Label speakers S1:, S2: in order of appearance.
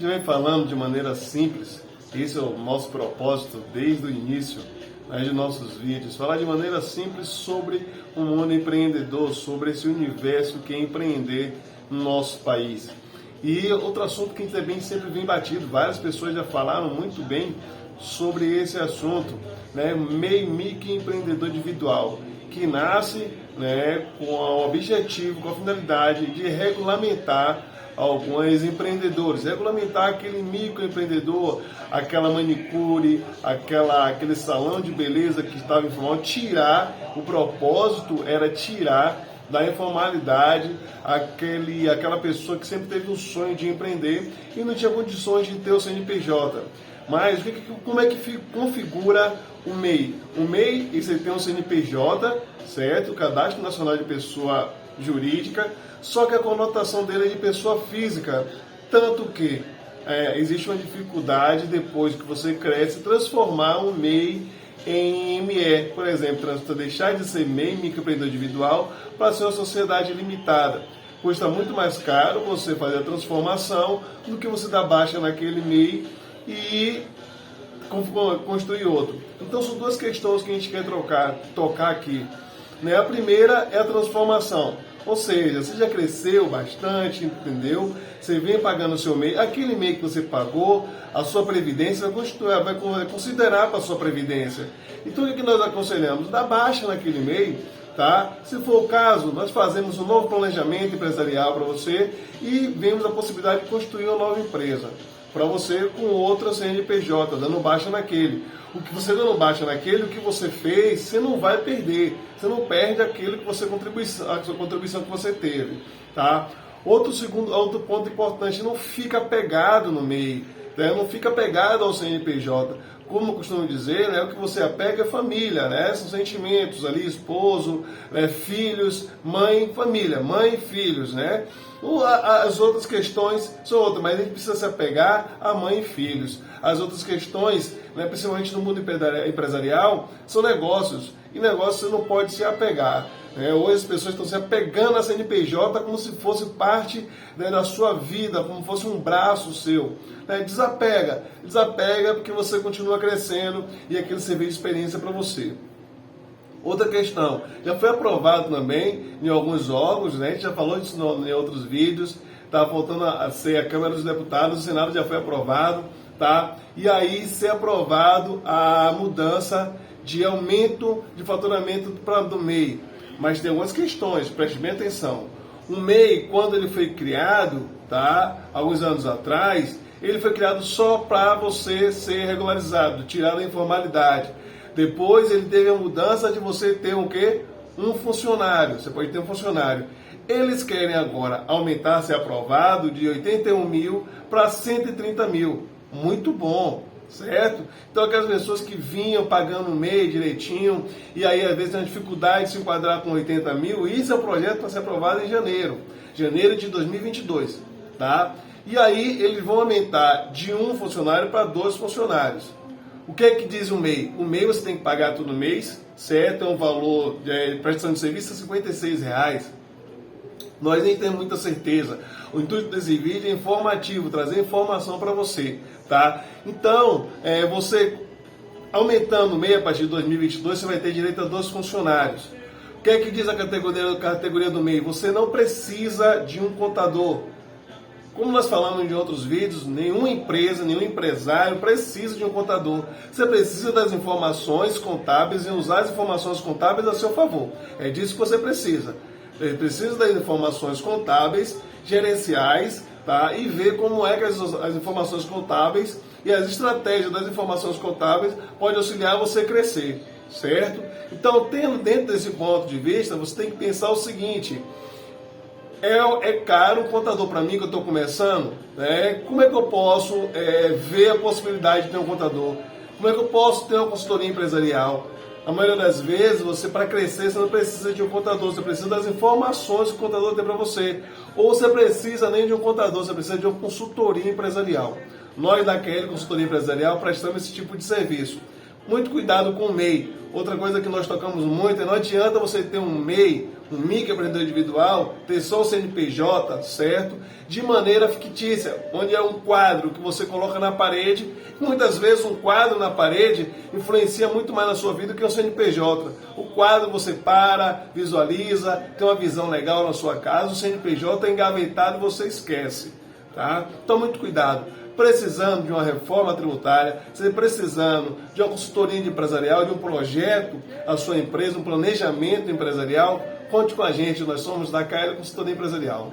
S1: gente vem falando de maneira simples, esse é o nosso propósito desde o início, né, de nossos vídeos, falar de maneira simples sobre o mundo empreendedor, sobre esse universo que é empreender no nosso país. E outro assunto que também sempre vem batido, várias pessoas já falaram muito bem sobre esse assunto, né, microempreendedor individual, que nasce, né, com o objetivo, com a finalidade de regulamentar alguns empreendedores, regulamentar aquele microempreendedor, aquela manicure, aquele salão de beleza que estava informal, tirar, o propósito era tirar da informalidade aquela pessoa que sempre teve um sonho de empreender e não tinha condições de ter o CNPJ. Mas como é que configura o MEI? O MEI, você tem um CNPJ, certo? O Cadastro Nacional de Pessoa Jurídica, só que a conotação dele é de pessoa física, tanto que existe uma dificuldade depois que você cresce transformar um MEI em ME, por exemplo, deixar de ser MEI, microempreendedor individual, para ser uma sociedade limitada. Custa muito mais caro você fazer a transformação do que você dar baixa naquele MEI e construir outro. Então são duas questões que a gente quer tocar aqui. Né? A primeira é a transformação. Ou seja, você já cresceu bastante, entendeu? Você vem pagando o seu MEI, aquele MEI que você pagou, a sua previdência vai considerar para a sua previdência. Então o que nós aconselhamos? Dá baixa naquele MEI, tá? Se for o caso, nós fazemos um novo planejamento empresarial para você e vemos a possibilidade de construir uma nova empresa para você com outra CNPJ, dando baixa naquele. O que você dando baixa naquele, o que você fez, você não vai perder. Você não perde aquilo que você a sua contribuição que você teve, tá? Outro ponto importante, não fica apegado no MEI, né? Não fica apegado ao CNPJ. Como eu costumo dizer, né, o que você apega é família, né? São sentimentos ali, esposo, filhos, mãe, família, mãe e filhos, né? As outras questões são outras, mas a gente precisa se apegar a mãe e filhos. As outras questões, né, principalmente no mundo empresarial, são negócios. E negócios você não pode se apegar. Né? Hoje as pessoas estão se apegando a CNPJ como se fosse parte, né, da sua vida, como fosse um braço seu. Né? Desapega porque você continua crescendo e aquele serviço de experiência para você. Outra questão, já foi aprovado também em alguns órgãos, né? A gente já falou disso em outros vídeos, está faltando a ser a Câmara dos Deputados, o Senado já foi aprovado, tá? E aí ser aprovado a mudança de aumento de faturamento do MEI. Mas tem algumas questões, preste bem atenção. O MEI, quando ele foi criado, tá? Alguns anos atrás, ele foi criado só para você ser regularizado, tirar da informalidade. Depois ele teve a mudança de você ter um quê? Um funcionário. Você pode ter um funcionário. Eles querem agora aumentar, ser aprovado, de 81 mil para 130 mil. Muito bom, certo? Então aquelas pessoas que vinham pagando o MEI direitinho e aí às vezes tem dificuldade de se enquadrar com 80 mil, isso é um projeto para ser aprovado em janeiro de 2022, tá? E aí eles vão aumentar de um funcionário para 2 funcionários. O que é que diz o MEI? O MEI você tem que pagar todo mês, certo? É um valor de prestação de serviço de R$56. Nós nem temos muita certeza. O intuito desse vídeo é informativo, trazer informação para você, tá? Então, você aumentando o MEI a partir de 2022, você vai ter direito a 2 funcionários. O que é que diz a categoria do MEI? Você não precisa de um contador. Como nós falamos em outros vídeos, nenhuma empresa, nenhum empresário precisa de um contador. Você precisa das informações contábeis e usar as informações contábeis a seu favor. É disso que você precisa. Você precisa das informações contábeis, gerenciais, tá? E ver como é que as informações contábeis e as estratégias das informações contábeis podem auxiliar você a crescer, certo? Então, dentro desse ponto de vista, você tem que pensar o seguinte: é caro um contador para mim que eu estou começando? Né? Como é que eu posso ver a possibilidade de ter um contador? Como é que eu posso ter uma consultoria empresarial? A maioria das vezes, para crescer, você não precisa de um contador, você precisa das informações que o contador tem para você. Ou você precisa nem de um contador, você precisa de uma consultoria empresarial. Nós da QL Consultoria Empresarial prestamos esse tipo de serviço. Muito cuidado com o MEI. Outra coisa que nós tocamos muito é: não adianta você ter um MEI um microempreendedor individual, ter só o CNPJ, certo? De maneira fictícia, onde é um quadro que você coloca na parede. Muitas vezes um quadro na parede influencia muito mais na sua vida que o CNPJ. O quadro você para, visualiza, tem uma visão legal na sua casa, o CNPJ é engavetado e você esquece. Tá? Então, muito cuidado. Precisando de uma reforma tributária, você precisando de uma consultoria empresarial, de um projeto, a sua empresa, um planejamento empresarial, conte com a gente, nós somos da KL Consultoria Empresarial.